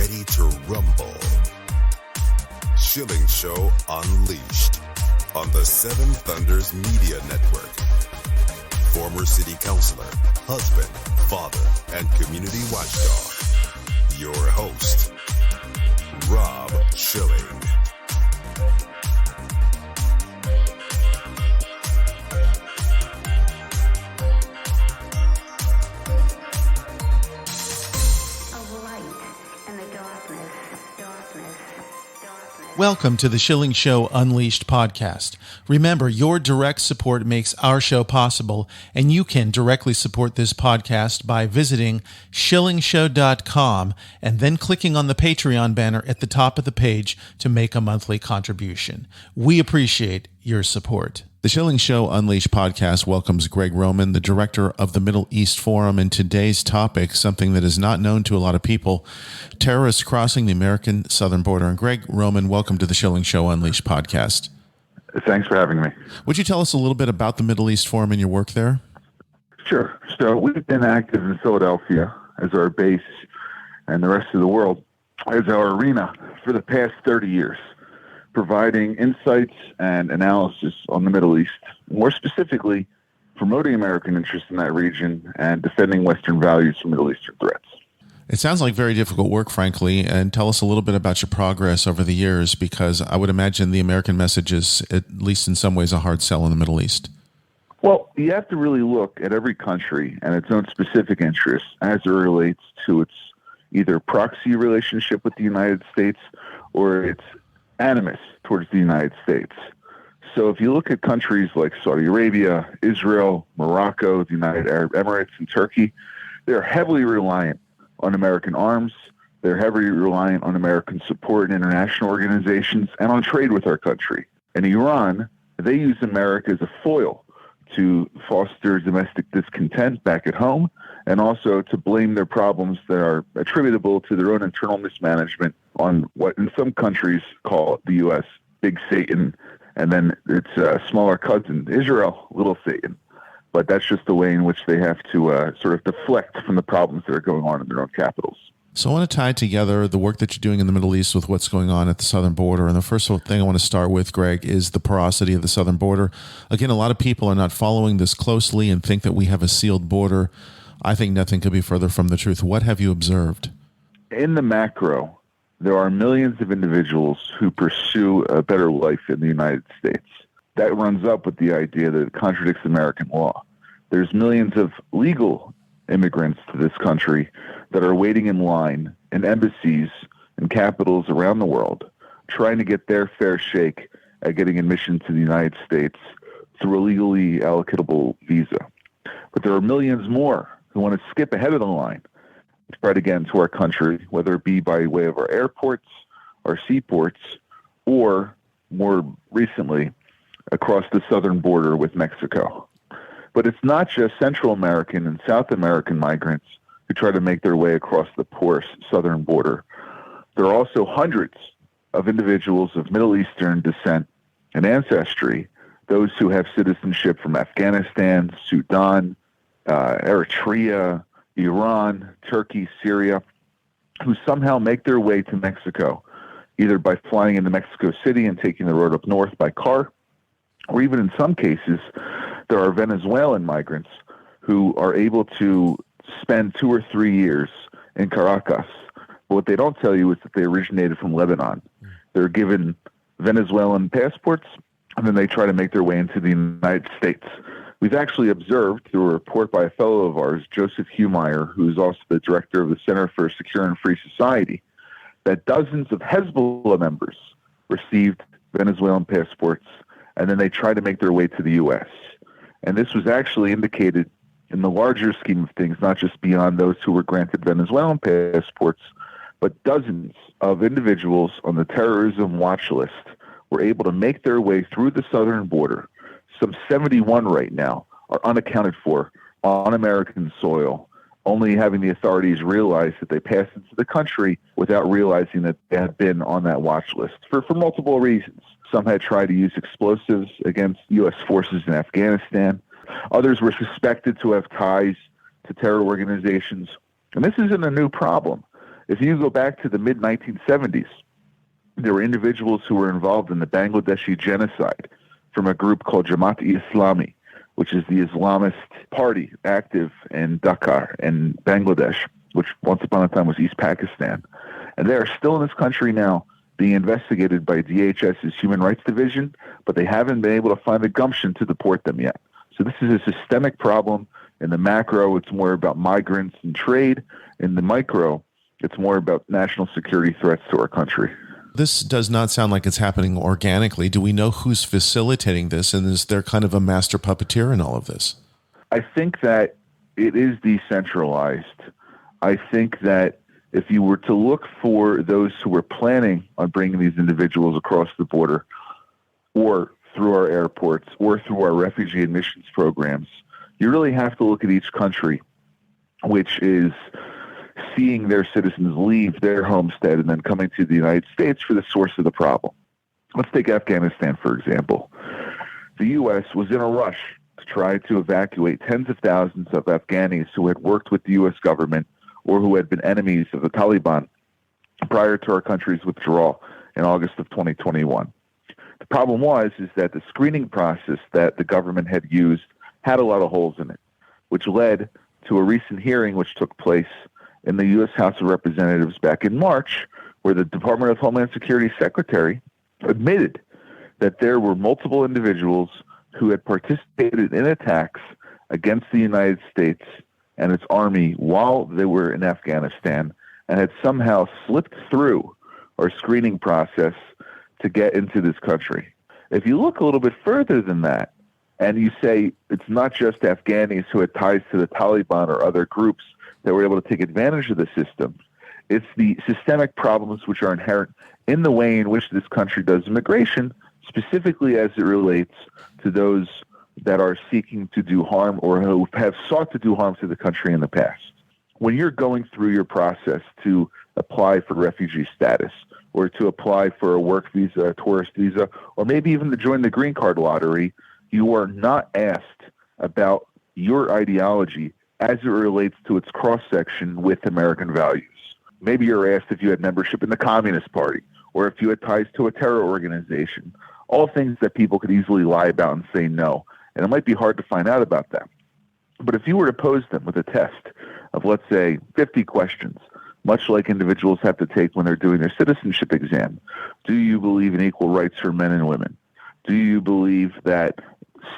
ready to rumble. Schilling Show Unleashed on the Seven Thunders Media Network. Former city councilor, husband, father, and community watchdog. Your host, Rob Schilling. Welcome to the Schilling Show Unleashed Podcast. Remember, your direct support makes our show possible, and you can directly support this podcast by visiting shillingshow.com and then clicking on the Patreon banner at the top of the page to make a monthly contribution. We appreciate your support. The Schilling Show Unleashed podcast welcomes Gregg Roman, the director of the Middle East Forum, and today's topic, something that is not known to a lot of people, terrorists crossing the American southern border. And Gregg Roman, welcome to the Schilling Show Unleashed podcast. Thanks for having me. Would you tell us a little bit about the Middle East Forum and your work there? Sure. So we've been active in Philadelphia as our base and the rest of the world as our arena for the past 30 years. Providing insights and analysis on the Middle East, more specifically, promoting American interests in that region and defending Western values from Middle Eastern threats. It sounds like very difficult work, frankly, and tell us a little bit about your progress over the years, because I would imagine the American message is, at least in some ways, a hard sell in the Middle East. Well, you have to really look at every country and its own specific interests as it relates to its either proxy relationship with the United States or its animus towards the United States. So if you look at countries like Saudi Arabia, Israel, Morocco, the United Arab Emirates, and Turkey, they're heavily reliant on American arms. They're heavily reliant on American support in international organizations and on trade with our country. And Iran, they use America as a foil to foster domestic discontent back at home and also to blame their problems that are attributable to their own internal mismanagement on what in some countries call the U.S. Big Satan, and then its smaller cousin, Israel, Little Satan. But that's just the way in which they have to sort of deflect from the problems that are going on in their own capitals. So I want to tie together the work that you're doing in the Middle East with what's going on at the southern border. And the first thing I want to start with, Gregg, is the porosity of the southern border. Again, a lot of people are not following this closely and think that we have a sealed border. I think nothing could be further from the truth. What have you observed? In the macro, there are millions of individuals who pursue a better life in the United States. That runs up with the idea that it contradicts American law. There's millions of legal immigrants to this country that are waiting in line in embassies and capitals around the world, trying to get their fair shake at getting admission to the United States through a legally allocatable visa. But there are millions more who want to skip ahead of the line to try to get into our country, whether it be by way of our airports, our seaports, or more recently, across the southern border with Mexico. But it's not just Central American and South American migrants who try to make their way across the porous southern border. There are also hundreds of individuals of Middle Eastern descent and ancestry, those who have citizenship from Afghanistan, Sudan, Eritrea, Iran, Turkey, Syria, who somehow make their way to Mexico, either by flying into Mexico City and taking the road up north by car, or even in some cases, there are Venezuelan migrants who are able to spend 2 or 3 years in Caracas. But what they don't tell you is that they originated from Lebanon. They're given Venezuelan passports, and then they try to make their way into the United States. We've actually observed through a report by a fellow of ours, Joseph Humeyer, who's also the director of the Center for a Secure and Free Society, that dozens of Hezbollah members received Venezuelan passports, and then they try to make their way to the U.S. And this was actually indicated in the larger scheme of things, not just beyond those who were granted Venezuelan passports, but dozens of individuals on the terrorism watch list were able to make their way through the southern border. Some 71 right now are unaccounted for on American soil, only having the authorities realize that they passed into the country without realizing that they had been on that watch list for multiple reasons. Some had tried to use explosives against U.S. forces in Afghanistan. Others were suspected to have ties to terror organizations. And this isn't a new problem. If you go back to the mid-1970s, there were individuals who were involved in the Bangladeshi genocide from a group called Jamaat-e-Islami, which is the Islamist party active in Dhaka in Bangladesh, which once upon a time was East Pakistan. And they are still in this country now being investigated by DHS's Human Rights Division, but they haven't been able to find the gumption to deport them yet. So this is a systemic problem. In the macro, it's more about migrants and trade. In the micro, it's more about national security threats to our country. This does not sound like it's happening organically. Do we know who's facilitating this, and is there kind of a master puppeteer in all of this? I think that it is decentralized. I think that if you were to look for those who were planning on bringing these individuals across the border or through our airports or through our refugee admissions programs, you really have to look at each country, which is seeing their citizens leave their homestead and then coming to the United States for the source of the problem. Let's take Afghanistan, for example. The U.S. was in a rush to try to evacuate tens of thousands of Afghanis who had worked with the U.S. government or who had been enemies of the Taliban prior to our country's withdrawal in August of 2021. The problem is that the screening process that the government had used had a lot of holes in it, which led to a recent hearing which took place in the U.S. House of Representatives back in March, where the Department of Homeland Security Secretary admitted that there were multiple individuals who had participated in attacks against the United States and its army while they were in Afghanistan and had somehow slipped through our screening process to get into this country. If you look a little bit further than that, and you say it's not just Afghanis who had ties to the Taliban or other groups that were able to take advantage of the system, it's the systemic problems which are inherent in the way in which this country does immigration, specifically as it relates to those that are seeking to do harm or who have sought to do harm to the country in the past. When you're going through your process to apply for refugee status or to apply for a work visa, a tourist visa, or maybe even to join the green card lottery, you are not asked about your ideology as it relates to its cross-section with American values. Maybe you're asked if you had membership in the Communist Party or if you had ties to a terror organization, all things that people could easily lie about and say no. And it might be hard to find out about that. But if you were to pose them with a test of, let's say, 50 questions, much like individuals have to take when they're doing their citizenship exam, do you believe in equal rights for men and women? Do you believe that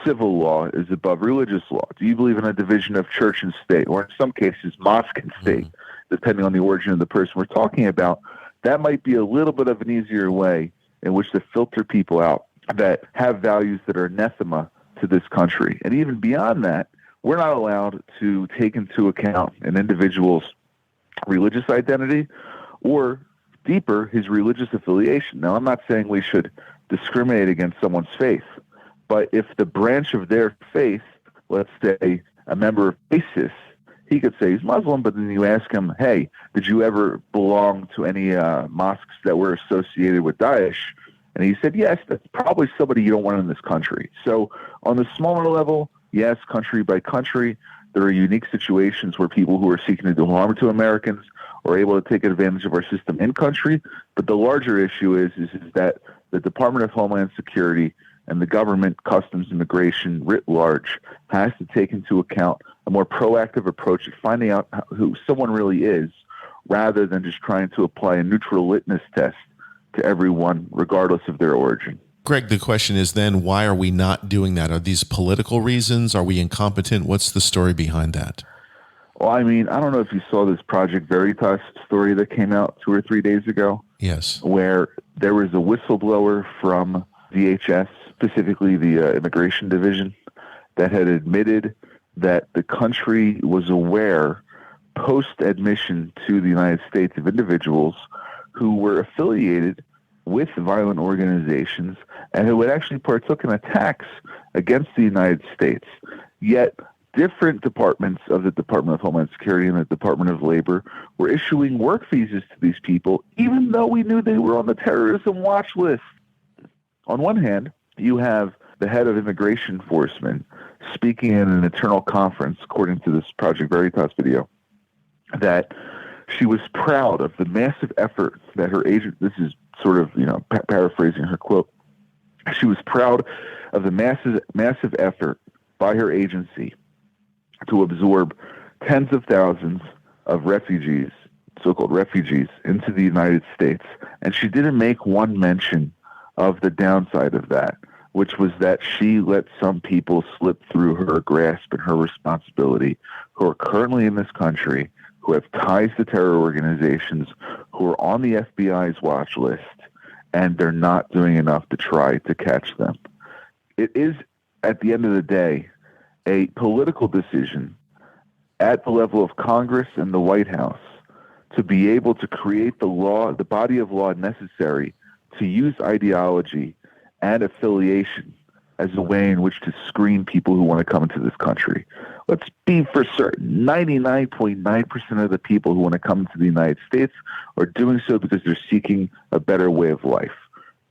civil law is above religious law? Do you believe in a division of church and state, or in some cases, mosque and state, depending on the origin of the person we're talking about? That might be a little bit of an easier way in which to filter people out that have values that are anathema to this country. And even beyond that, we're not allowed to take into account an individual's religious identity or, deeper, his religious affiliation. Now, I'm not saying we should discriminate against someone's faith, but if the branch of their faith, let's say a member of ISIS, he could say he's Muslim, but then you ask him, hey, did you ever belong to any mosques that were associated with Daesh? And he said, yes, that's probably somebody you don't want in this country. So on the smaller level, yes, country by country, there are unique situations where people who are seeking to do harm to Americans are able to take advantage of our system in country. But the larger issue is that the Department of Homeland Security and the government, customs, immigration writ large, has to take into account a more proactive approach at finding out who someone really is, rather than just trying to apply a neutral litmus test to everyone, regardless of their origin. Greg, the question is then, why are we not doing that? Are these political reasons? Are we incompetent? What's the story behind that? Well, I mean, I don't know if you saw this Project Veritas story that came out 2 or 3 days ago. Yes. Where there was a whistleblower from DHS, specifically the Immigration Division, that had admitted that the country was aware post-admission to the United States of individuals who were affiliated with violent organizations and who had actually partook in attacks against the United States. Yet different departments of the Department of Homeland Security and the Department of Labor were issuing work visas to these people, even though we knew they were on the terrorism watch list. On one hand, you have the head of immigration enforcement speaking in an internal conference, according to this Project Veritas video, that She was proud of the massive effort that her agent, this is sort of, paraphrasing her quote. She was proud of the massive effort by her agency to absorb tens of thousands of refugees, so-called refugees, into the United States. And she didn't make one mention of the downside of that, which was that she let some people slip through her grasp and her responsibility who are currently in this country, who have ties to terror organizations, who are on the FBI's watch list, and they're not doing enough to try to catch them. It is, at the end of the day, a political decision at the level of Congress and the White House to be able to create the law, the body of law necessary to use ideology and affiliation as a way in which to screen people who want to come into this country. Let's be for certain, 99.9% of the people who want to come into the United States are doing so because they're seeking a better way of life.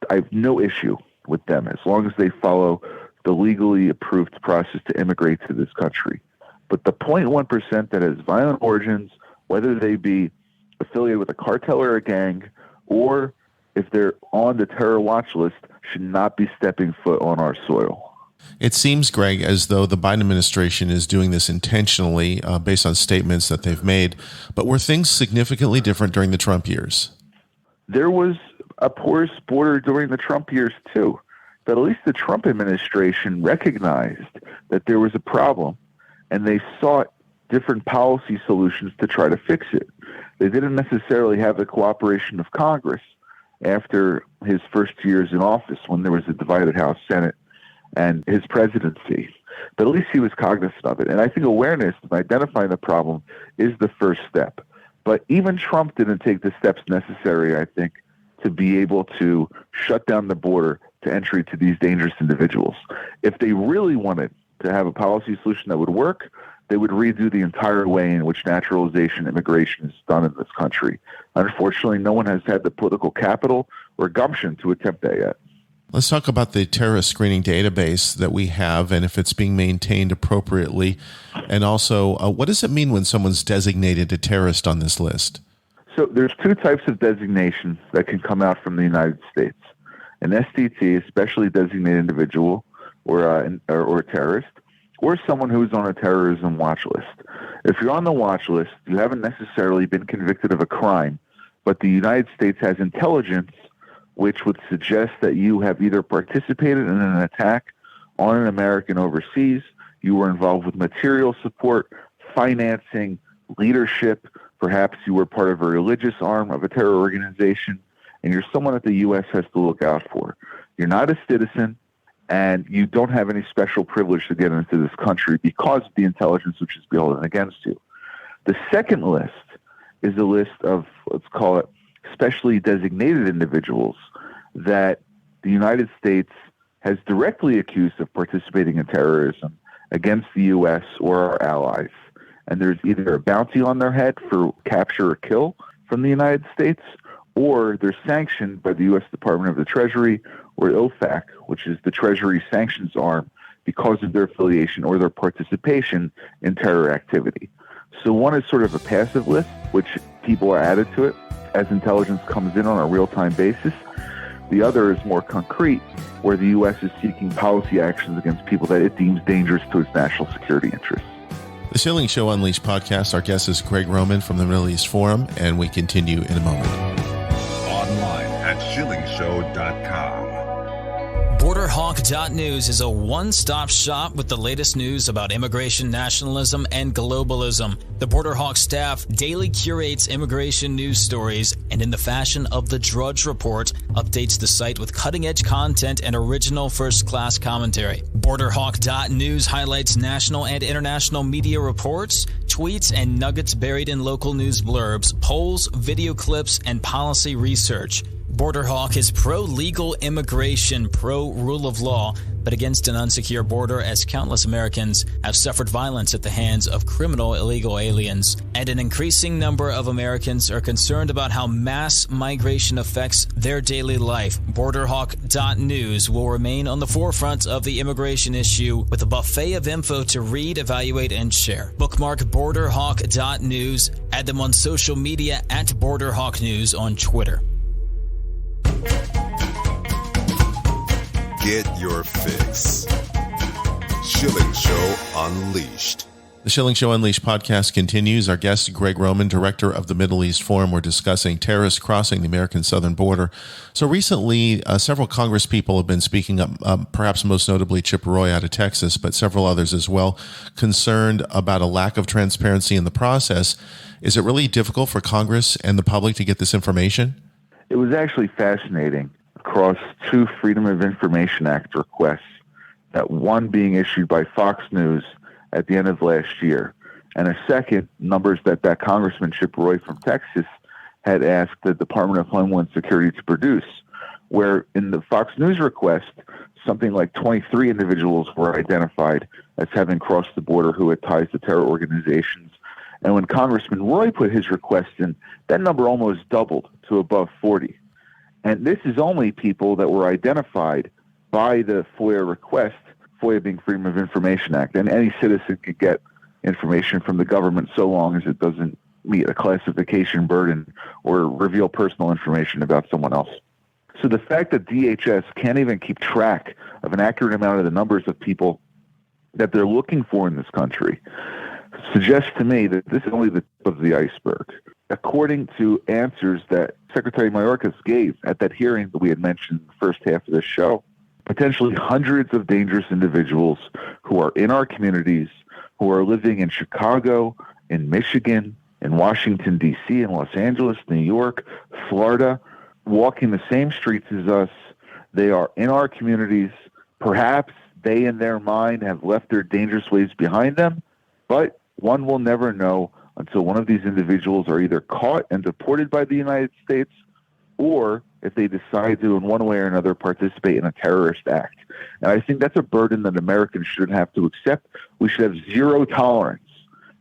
I have no issue with them as long as they follow the legally approved process to immigrate to this country. But the 0.1% that has violent origins, whether they be affiliated with a cartel or a gang, or if they're on the terror watch list, should not be stepping foot on our soil. It seems, Greg, as though the Biden administration is doing this intentionally based on statements that they've made. But were things significantly different during the Trump years? There was a porous border during the Trump years, too. But at least the Trump administration recognized that there was a problem, and they sought different policy solutions to try to fix it. They didn't necessarily have the cooperation of Congress after his first years in office when there was a divided House Senate and his presidency. But at least he was cognizant of it. And I think awareness and identifying the problem is the first step. But even Trump didn't take the steps necessary, I think, to be able to shut down the border to entry to these dangerous individuals. If they really wanted to have a policy solution that would work, they would redo the entire way in which naturalization immigration is done in this country. Unfortunately, no one has had the political capital or gumption to attempt that yet. Let's talk about the terrorist screening database that we have and if it's being maintained appropriately. And also, what does it mean when someone's designated a terrorist on this list? So there's two types of designations that can come out from the United States. An SDT, especially designated individual, or terrorist, or someone who's on a terrorism watch list. If you're on the watch list, you haven't necessarily been convicted of a crime, but the United States has intelligence which would suggest that you have either participated in an attack on an American overseas, you were involved with material support, financing, leadership, perhaps you were part of a religious arm of a terror organization, and you're someone that the U.S. has to look out for. You're not a citizen, and you don't have any special privilege to get into this country because of the intelligence which is beholden against you. The second list is a list of, let's call it, specially designated individuals that the United States has directly accused of participating in terrorism against the U.S. or our allies. And there's either a bounty on their head for capture or kill from the United States, or they're sanctioned by the U.S. Department of the Treasury or OFAC, which is the Treasury sanctions arm, because of their affiliation or their participation in terror activity. So one is sort of a passive list, which people are added to it as intelligence comes in on a real-time basis. The other is more concrete, where the U.S. is seeking policy actions against people that it deems dangerous to its national security interests. The Schilling Show Unleashed podcast, our guest is Gregg Roman from the Middle East Forum, and we continue in a moment. Online at schillingshow.com. BorderHawk.news is a one-stop shop with the latest news about immigration nationalism and globalism. The BorderHawk staff daily curates immigration news stories and, in the fashion of the Drudge Report, updates the site with cutting-edge content and original first-class commentary. BorderHawk.news highlights national and international media reports, tweets, and nuggets buried in local news blurbs, polls, video clips, and policy research. BorderHawk is pro-legal immigration, pro-rule of law, but against an unsecure border, as countless Americans have suffered violence at the hands of criminal illegal aliens. And an increasing number of Americans are concerned about how mass migration affects their daily life. BorderHawk.news will remain on the forefront of the immigration issue with a buffet of info to read, evaluate, and share. Bookmark BorderHawk.news. Add them on social media at BorderHawkNews on Twitter. Get your fix. Schilling Show Unleashed. The Schilling Show Unleashed podcast continues. Our guest, Gregg Roman, director of the Middle East Forum. We're discussing terrorists crossing the American southern border. So recently, several Congress people have been speaking up, perhaps most notably Chip Roy out of Texas, but several others as well, concerned about a lack of transparency in the process. Is it really difficult for Congress and the public to get this information? It was actually fascinating across two Freedom of Information Act requests, that one being issued by Fox News at the end of last year, and a second, numbers that Congressman Chip Roy from Texas had asked the Department of Homeland Security to produce, where in the Fox News request, something like 23 individuals were identified as having crossed the border who had ties to terror organizations. And when Congressman Roy put his request in, that number almost doubled to above 40. And this is only people that were identified by the FOIA request, FOIA being Freedom of Information Act. And any citizen could get information from the government so long as it doesn't meet a classification burden or reveal personal information about someone else. So the fact that DHS can't even keep track of an accurate amount of the numbers of people that they're looking for in this country suggests to me that this is only the tip of the iceberg. According to answers that Secretary Mayorkas gave at that hearing that we had mentioned in the first half of this show, potentially hundreds of dangerous individuals who are in our communities, who are living in Chicago, in Michigan, in Washington, D.C., in Los Angeles, New York, Florida, walking the same streets as us. They are in our communities. Perhaps they, in their mind, have left their dangerous ways behind them, but one will never know until one of these individuals are either caught and deported by the United States, or if they decide to, in one way or another, participate in a terrorist act. And I think that's a burden that Americans shouldn't have to accept. We should have zero tolerance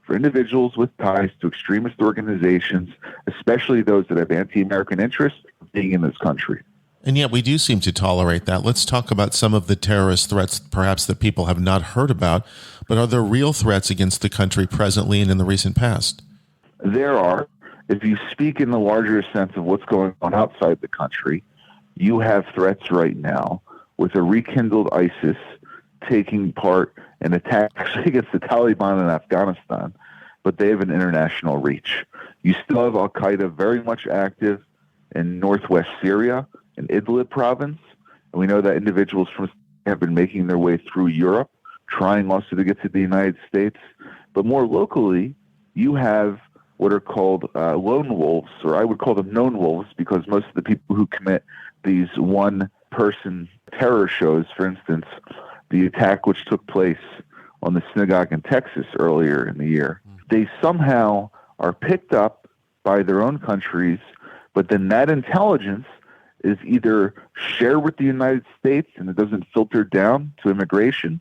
for individuals with ties to extremist organizations, especially those that have anti-American interests, being in this country. And yet we do seem to tolerate that. Let's talk about some of the terrorist threats, perhaps, that people have not heard about, but are there real threats against the country presently and in the recent past? There are. If you speak in the larger sense of what's going on outside the country, you have threats right now with a rekindled ISIS taking part in attacks against the Taliban in Afghanistan, but they have an international reach. You still have al-Qaeda very much active in northwest Syria, in Idlib province, and we know that individuals from have been making their way through Europe, trying also to get to the United States. But more locally, you have what are called lone wolves, or I would call them known wolves, because most of the people who commit these one-person terror shows, for instance, the attack which took place on the synagogue in Texas earlier in the year, they somehow are picked up by their own countries, but then that intelligence is either shared with the United States and it doesn't filter down to immigration,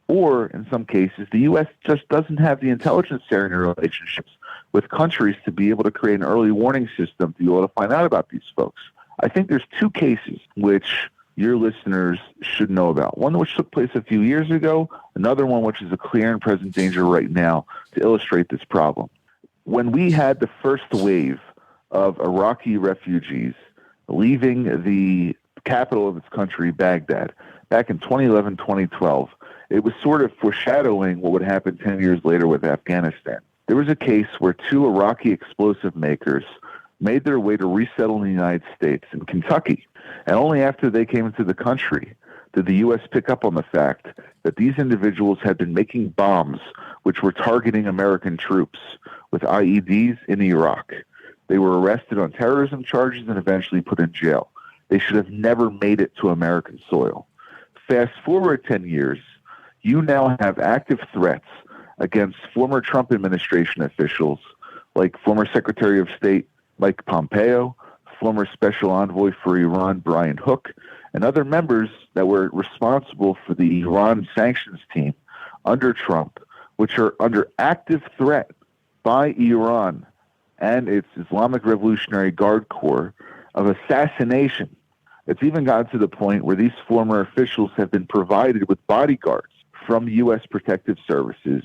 or in some cases, the U.S. just doesn't have the intelligence sharing relationships with countries to be able to create an early warning system to be able to find out about these folks. I think there's two cases which your listeners should know about. One which took place a few years ago, another one which is a clear and present danger right now to illustrate this problem. When we had the first wave of Iraqi refugees leaving the capital of its country, Baghdad, back in 2011, 2012, it was sort of foreshadowing what would happen 10 years later with Afghanistan. There was a case where two Iraqi explosive makers made their way to resettle in the United States in Kentucky. And only after they came into the country did the U.S. pick up on the fact that these individuals had been making bombs which were targeting American troops with IEDs in Iraq. They were arrested on terrorism charges and eventually put in jail. They should have never made it to American soil. Fast forward 10 years, you now have active threats against former Trump administration officials like former Secretary of State Mike Pompeo, former Special Envoy for Iran Brian Hook, and other members that were responsible for the Iran sanctions team under Trump, which are under active threat by Iran and its Islamic Revolutionary Guard Corps of assassination. It's even gotten to the point where these former officials have been provided with bodyguards from U.S. protective services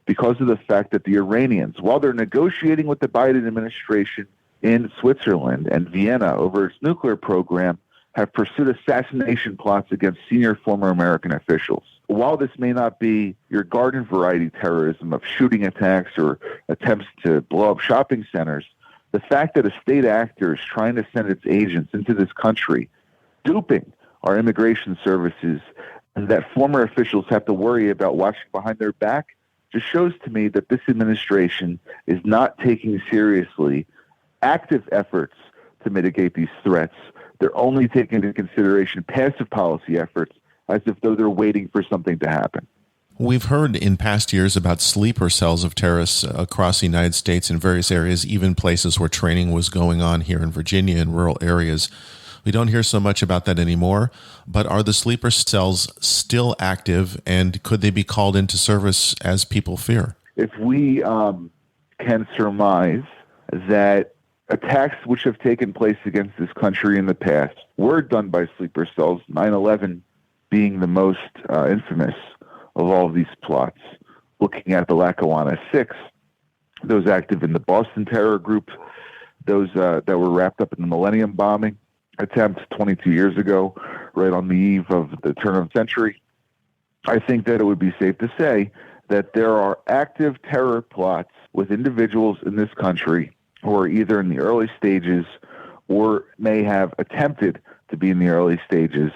because of the fact that the Iranians, while they're negotiating with the Biden administration in Switzerland and Vienna over its nuclear program, have pursued assassination plots against senior former American officials. While this may not be your garden variety terrorism of shooting attacks or attempts to blow up shopping centers, the fact that a state actor is trying to send its agents into this country, duping our immigration services, and that former officials have to worry about watching behind their back, just shows to me that this administration is not taking seriously active efforts to mitigate these threats. They're only taking into consideration passive policy efforts as if though they're waiting for something to happen. We've heard in past years about sleeper cells of terrorists across the United States in various areas, even places where training was going on here in Virginia in rural areas. We don't hear so much about that anymore, but are the sleeper cells still active, and could they be called into service as people fear? If we can surmise that attacks which have taken place against this country in the past were done by sleeper cells, 9/11 being the most infamous of all of these plots, looking at the Lackawanna 6, those active in the Boston terror group, those that were wrapped up in the Millennium bombing attempt 22 years ago, right on the eve of the turn of the century, I think that it would be safe to say that there are active terror plots with individuals in this country who are either in the early stages or may have attempted to be in the early stages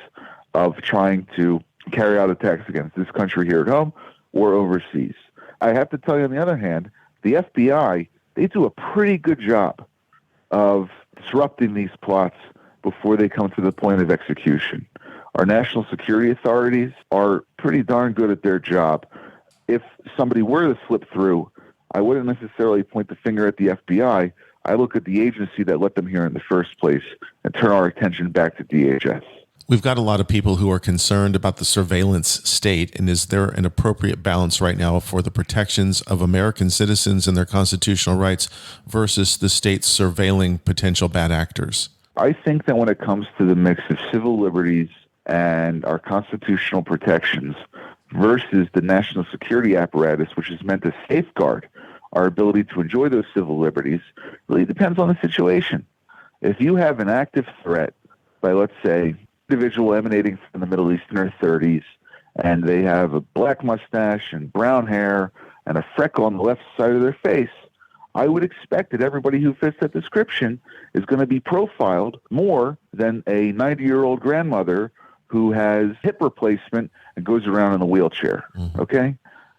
of trying to carry out attacks against this country here at home or overseas. I have to tell you, on the other hand, the FBI, they do a pretty good job of disrupting these plots before they come to the point of execution. Our national security authorities are pretty darn good at their job. If somebody were to slip through, I wouldn't necessarily point the finger at the FBI. I look at the agency that let them here in the first place and turn our attention back to DHS. We've got a lot of people who are concerned about the surveillance state, and is there an appropriate balance right now for the protections of American citizens and their constitutional rights versus the state surveilling potential bad actors? I think that when it comes to the mix of civil liberties and our constitutional protections versus the national security apparatus, which is meant to safeguard our ability to enjoy those civil liberties, really depends on the situation. If you have an active threat by, let's say, individual emanating from the Middle East in their 30s, and they have a black mustache and brown hair and a freckle on the left side of their face, I would expect that everybody who fits that description is going to be profiled more than a 90-year-old grandmother who has hip replacement and goes around in a wheelchair, okay?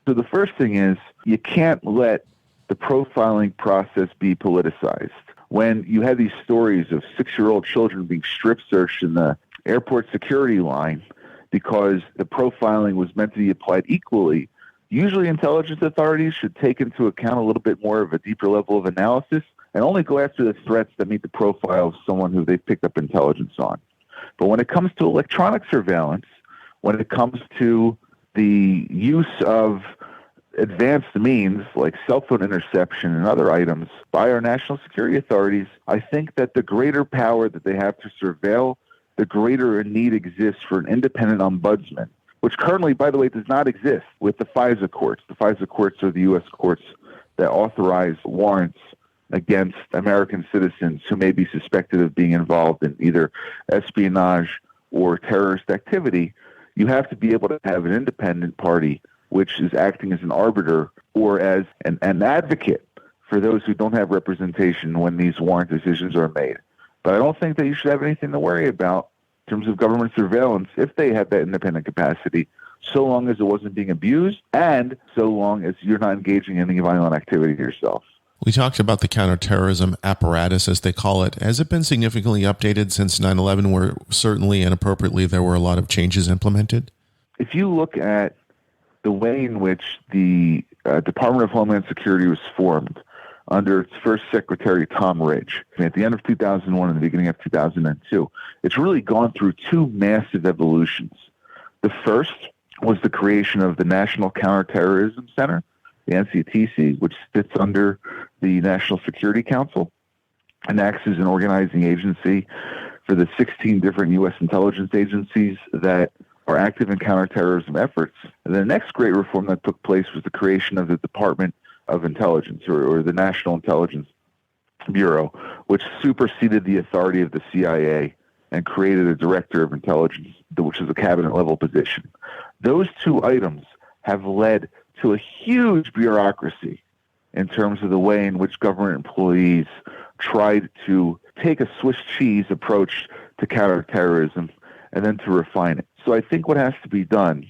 So the first thing is you can't let the profiling process be politicized. When you have these stories of 6-year-old children being strip searched in the airport security line because the profiling was meant to be applied equally, usually intelligence authorities should take into account a little bit more of a deeper level of analysis and only go after the threats that meet the profile of someone who they've picked up intelligence on. But when it comes to electronic surveillance, when it comes to the use of advanced means like cell phone interception and other items by our national security authorities, I think that the greater power that they have to surveil, the greater a need exists for an independent ombudsman, which currently, by the way, does not exist with the FISA courts. The FISA courts are the U.S. courts that authorize warrants against American citizens who may be suspected of being involved in either espionage or terrorist activity. You have to be able to have an independent party which is acting as an arbiter or as an advocate for those who don't have representation when these warrant decisions are made. But I don't think that you should have anything to worry about in terms of government surveillance if they had that independent capacity, so long as it wasn't being abused and so long as you're not engaging in any violent activity yourself. We talked about the counterterrorism apparatus, as they call it. Has it been significantly updated since 9/11, where certainly and appropriately there were a lot of changes implemented? If you look at the way in which the Department of Homeland Security was formed under its first secretary, Tom Ridge. At the end of 2001 and the beginning of 2002, it's really gone through two massive evolutions. The first was the creation of the National Counterterrorism Center, the NCTC, which sits under the National Security Council and acts as an organizing agency for the 16 different U.S. intelligence agencies that are active in counterterrorism efforts. And the next great reform that took place was the creation of the Department of Intelligence, or the National Intelligence Bureau, which superseded the authority of the CIA and created a Director of Intelligence, which is a cabinet-level position. Those two items have led to a huge bureaucracy in terms of the way in which government employees tried to take a Swiss cheese approach to counterterrorism and then to refine it. So I think what has to be done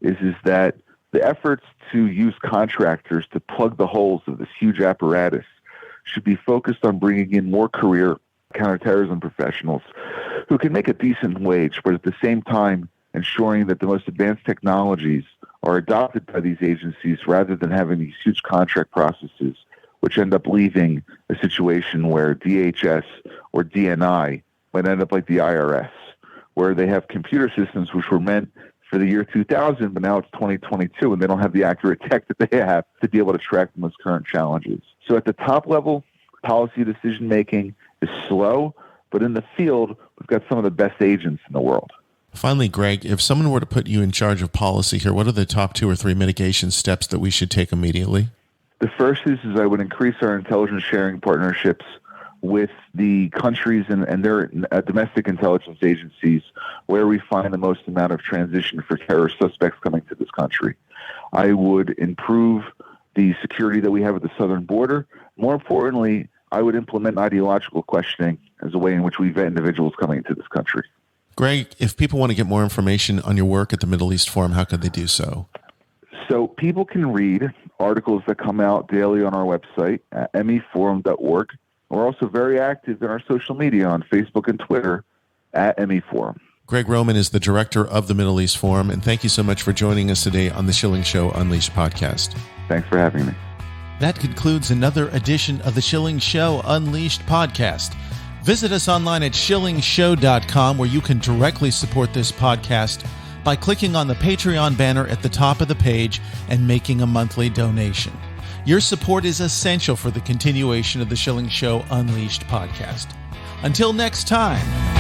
is that the efforts to use contractors to plug the holes of this huge apparatus should be focused on bringing in more career counterterrorism professionals who can make a decent wage, but at the same time ensuring that the most advanced technologies are adopted by these agencies rather than having these huge contract processes, which end up leaving a situation where DHS or DNI might end up like the IRS, where they have computer systems which were meant for the year 2000, but now it's 2022, and they don't have the accurate tech that they have to be able to track the most current challenges. So at the top level, policy decision-making is slow, but in the field, we've got some of the best agents in the world. Finally, Greg, if someone were to put you in charge of policy here, what are the top 2 or 3 mitigation steps that we should take immediately? The first is I would increase our intelligence sharing partnerships with the countries and their domestic intelligence agencies where we find the most amount of transition for terrorist suspects coming to this country. I would improve the security that we have at the southern border. More importantly, I would implement ideological questioning as a way in which we vet individuals coming into this country. Greg, if people want to get more information on your work at the Middle East Forum, how could they do so? So people can read articles that come out daily on our website at meforum.org. We're also very active in our social media on Facebook and Twitter at meforum. Gregg Roman is the director of the Middle East Forum, and thank you so much for joining us today on the Schilling Show Unleashed podcast. Thanks for having me. That concludes another edition of the Schilling Show Unleashed podcast. Visit us online at shillingshow.com, where you can directly support this podcast by clicking on the Patreon banner at the top of the page and making a monthly donation. Your support is essential for the continuation of the Schilling Show Unleashed podcast. Until next time.